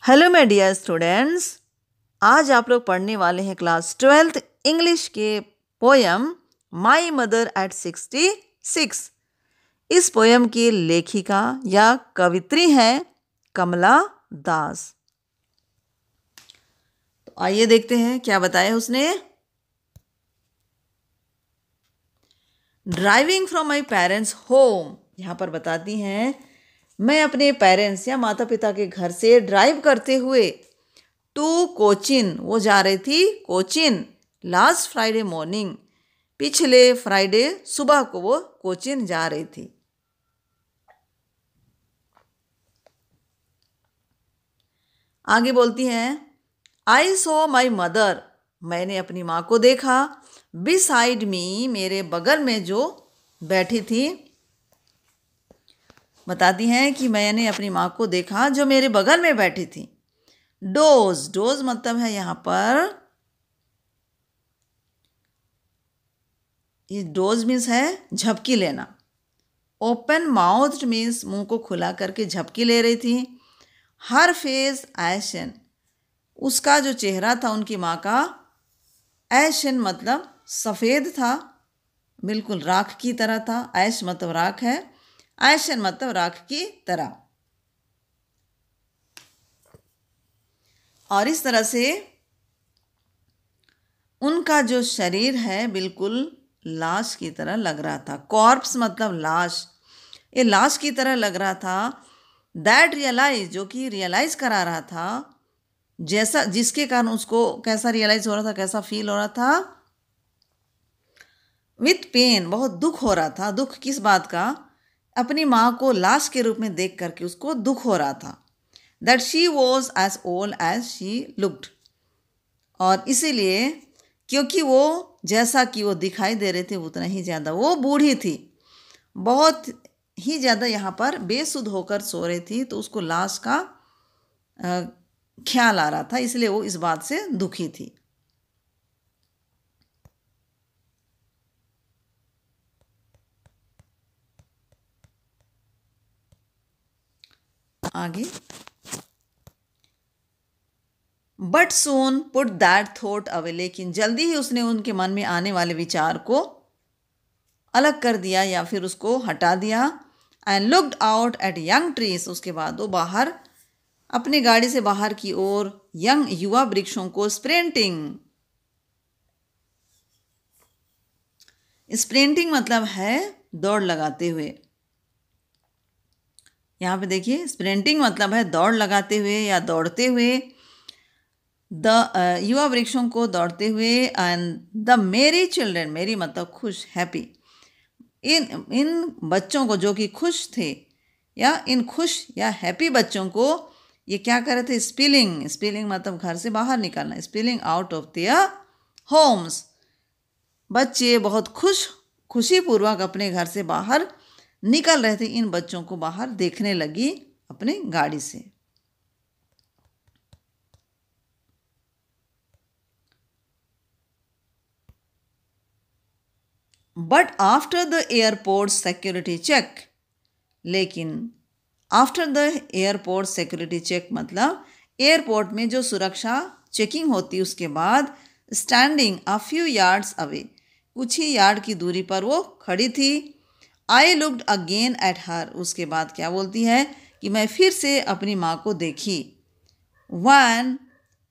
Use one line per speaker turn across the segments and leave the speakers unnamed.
Hello my dear students. आज आप लोग पढ़ने वाले हैं क्लास 12th इंग्लिश के पोयम माई मदर एट 66। इस पोयम की लेखिका या कवित्री हैं कमला दास। तो आइए देखते हैं क्या बताया उसने। Driving from my parents home, यहाँ पर बताती हैं मैं अपने पेरेंट्स या माता पिता के घर से ड्राइव करते हुए टू कोचिन, वो जा रही थी कोचिन, लास्ट फ्राइडे मॉर्निंग, पिछले फ्राइडे सुबह को वो कोचिन जा रही थी। आगे बोलती हैं आई सो माई मदर, मैंने अपनी माँ को देखा, बिसाइड मी, मेरे बगल में जो बैठी थी। बताती हैं कि मैंने अपनी माँ को देखा जो मेरे बगल में बैठी थी। डोज, डोज मतलब है यहाँ पर, ये डोज मीन्स है झपकी लेना। ओपन माउथ मीन्स मुंह को खुला करके झपकी ले रही थी। हर फेस ऐशन, उसका जो चेहरा था उनकी माँ का, ऐशन मतलब सफ़ेद था, बिल्कुल राख की तरह था। ऐश मतलब राख है, ऐशन मतलब राख की तरह। और इस तरह से उनका जो शरीर है बिल्कुल लाश की तरह लग रहा था। कॉर्प्स मतलब लाश, ये लाश की तरह लग रहा था। दैट रियलाइज, जो कि रियलाइज़ करा रहा था, जैसा जिसके कारण उसको कैसा रियलाइज़ हो रहा था, कैसा फील हो रहा था, विथ पेन, बहुत दुख हो रहा था। दुख किस बात का? अपनी माँ को लाश के रूप में देख करके उसको दुख हो रहा था। That she was as old as she looked, और इसीलिए क्योंकि वो जैसा कि वो दिखाई दे रहे थे उतना ही ज़्यादा वो बूढ़ी थी, बहुत ही ज़्यादा यहाँ पर बेसुध होकर सो रही थी, तो उसको लाश का ख्याल आ रहा था, इसलिए वो इस बात से दुखी थी। आगे, but soon put that thought away, लेकिन जल्दी ही उसने उनके मन में आने वाले विचार को अलग कर दिया या फिर उसको हटा दिया। And looked out at young trees, उसके बाद वो बाहर अपनी गाड़ी से बाहर की ओर यंग युवा वृक्षों को स्प्रिंटिंग, स्प्रिंटिंग मतलब है दौड़ लगाते हुए। यहाँ पे देखिए स्प्रिंटिंग मतलब है दौड़ लगाते हुए या दौड़ते हुए, युवा वृक्षों को दौड़ते हुए। एंड द मेरी चिल्ड्रन, मेरी मतलब खुश, हैप्पी, इन बच्चों को जो कि खुश थे, या इन खुश या हैप्पी बच्चों को ये क्या कर रहे थे? स्पिलिंग, स्पिलिंग मतलब घर से बाहर निकलना, spilling out of their homes. बच्चे बहुत खुशीपूर्वक अपने घर से बाहर निकल रहे थे। इन बच्चों को बाहर देखने लगी अपनी गाड़ी से। But after the airport security check, लेकिन after the airport security check मतलब एयरपोर्ट में जो सुरक्षा चेकिंग होती उसके बाद, standing a few yards away, कुछ ही यार्ड की दूरी पर वो खड़ी थी। I looked again at her, उसके बाद क्या बोलती है कि मैं फिर से अपनी माँ को देखी। One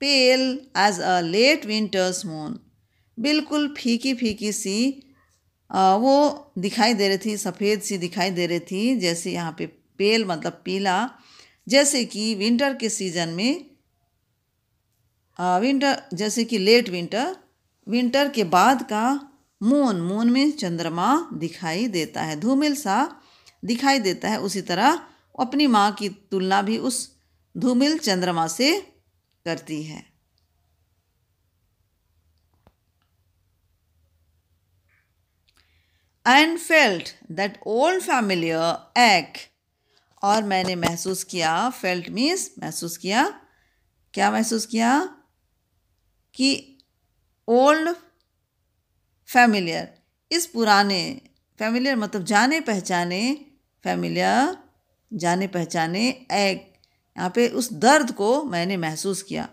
pale as a late winter's moon, बिल्कुल फीकी फीकी सी वो दिखाई दे रही थी, सफ़ेद सी दिखाई दे रही थी। जैसे यहाँ पे पेल मतलब पीला, जैसे कि विंटर के सीज़न में, विंटर जैसे कि लेट विंटर, विंटर के बाद का मून, मून में चंद्रमा दिखाई देता है, धूमिल सा दिखाई देता है, उसी तरह अपनी माँ की तुलना भी उस धूमिल चंद्रमा से करती है। And felt that old familiar एक, और मैंने महसूस किया, फेल्ट मीन्स महसूस किया, क्या महसूस किया? कि ओल्ड फैमिलियर, इस पुराने, फैमिलियर मतलब जाने पहचाने, फैमिलियर जाने पहचाने, एक यहाँ पे उस दर्द को मैंने महसूस किया।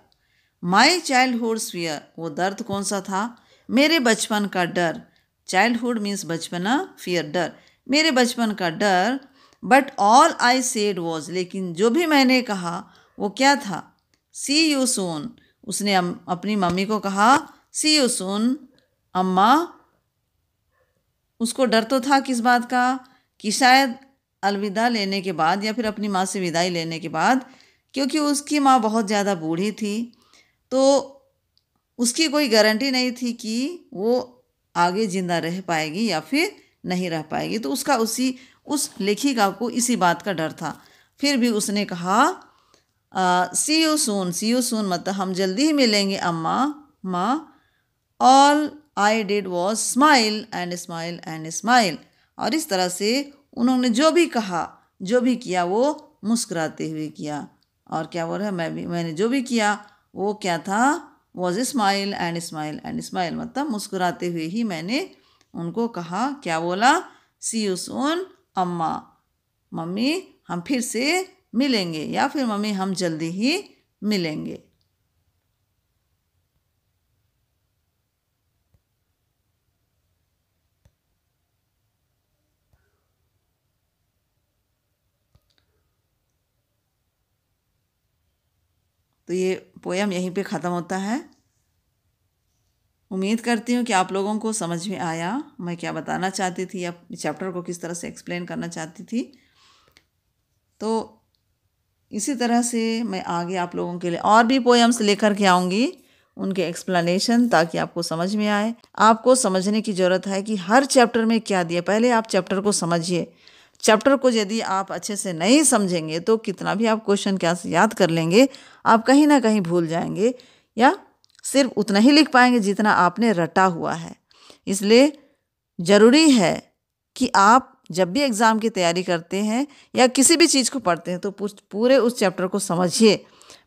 माई चाइल्डहुड फियर, वो दर्द कौन सा था? मेरे बचपन का डर। चाइल्डहुड मीन्स बचपना, फियर डर, मेरे बचपन का डर। But all I said was, लेकिन जो भी मैंने कहा वो क्या था? सी यू सून। उसने अपनी मम्मी को कहा सी यू सून अम्मा। उसको डर तो था किस बात का? कि शायद अलविदा लेने के बाद या फिर अपनी माँ से विदाई लेने के बाद, क्योंकि उसकी माँ बहुत ज़्यादा बूढ़ी थी, तो उसकी कोई गारंटी नहीं थी कि वो आगे ज़िंदा रह पाएगी या फिर नहीं रह पाएगी। तो उसका उस लेखिका को इसी बात का डर था। फिर भी उसने कहा सी यू सून। सी यू सून मतलब हम जल्दी ही मिलेंगे अम्मा, माँ। All I did was smile and smile and smile. और इस तरह से उन्होंने जो भी कहा, जो भी किया, वो मुस्कुराते हुए किया। और क्या बोल रहा है? मैंने जो भी किया वो क्या था? Was smile and smile and smile मतलब मुस्कुराते हुए ही मैंने उनको कहा। क्या बोला? सी यू सून अम्मा, मम्मी हम फिर से मिलेंगे, या फिर मम्मी हम जल्दी ही मिलेंगे। तो ये पोयम यहीं पे ख़त्म होता है। उम्मीद करती हूँ कि आप लोगों को समझ में आया मैं क्या बताना चाहती थी या चैप्टर को किस तरह से एक्सप्लेन करना चाहती थी। तो इसी तरह से मैं आगे आप लोगों के लिए और भी पोएम्स लेकर के आऊँगी, उनके एक्सप्लेनेशन, ताकि आपको समझ में आए। आपको समझने की ज़रूरत है कि हर चैप्टर में क्या दिया। पहले आप चैप्टर को समझिए। चैप्टर को यदि आप अच्छे से नहीं समझेंगे तो कितना भी आप क्वेश्चन क्या याद कर लेंगे, आप कहीं ना कहीं भूल जाएंगे या सिर्फ उतना ही लिख पाएंगे जितना आपने रटा हुआ है। इसलिए ज़रूरी है कि आप जब भी एग्ज़ाम की तैयारी करते हैं या किसी भी चीज़ को पढ़ते हैं तो पूरे उस चैप्टर को समझिए।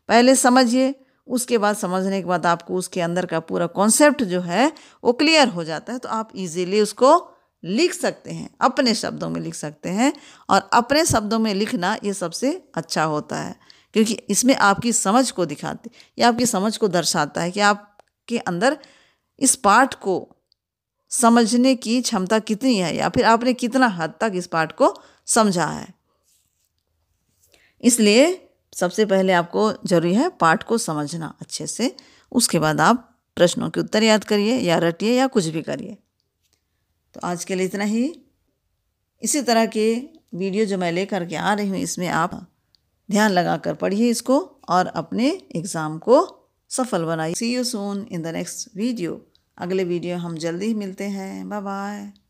पहले समझिए, उसके बाद समझने के बाद आपको उसके अंदर का पूरा कॉन्सेप्ट जो है वो क्लियर हो जाता है, तो आप इजीली उसको लिख सकते हैं, अपने शब्दों में लिख सकते हैं। और अपने शब्दों में लिखना ये सबसे अच्छा होता है, क्योंकि इसमें आपकी समझ को दिखाते या आपकी समझ को दर्शाता है कि आपके अंदर इस पाठ को समझने की क्षमता कितनी है या फिर आपने कितना हद तक इस पाठ को समझा है। इसलिए सबसे पहले आपको जरूरी है पाठ को समझना अच्छे से। उसके बाद आप प्रश्नों के उत्तर याद करिए या रटिए या कुछ भी करिए। तो आज के लिए इतना ही। इसी तरह के वीडियो जो मैं लेकर के आ रही हूँ, इसमें आप ध्यान लगाकर पढ़िए इसको और अपने एग्ज़ाम को सफल बनाइए। See you soon in the next video. अगले वीडियो हम जल्दी ही मिलते हैं। Bye bye.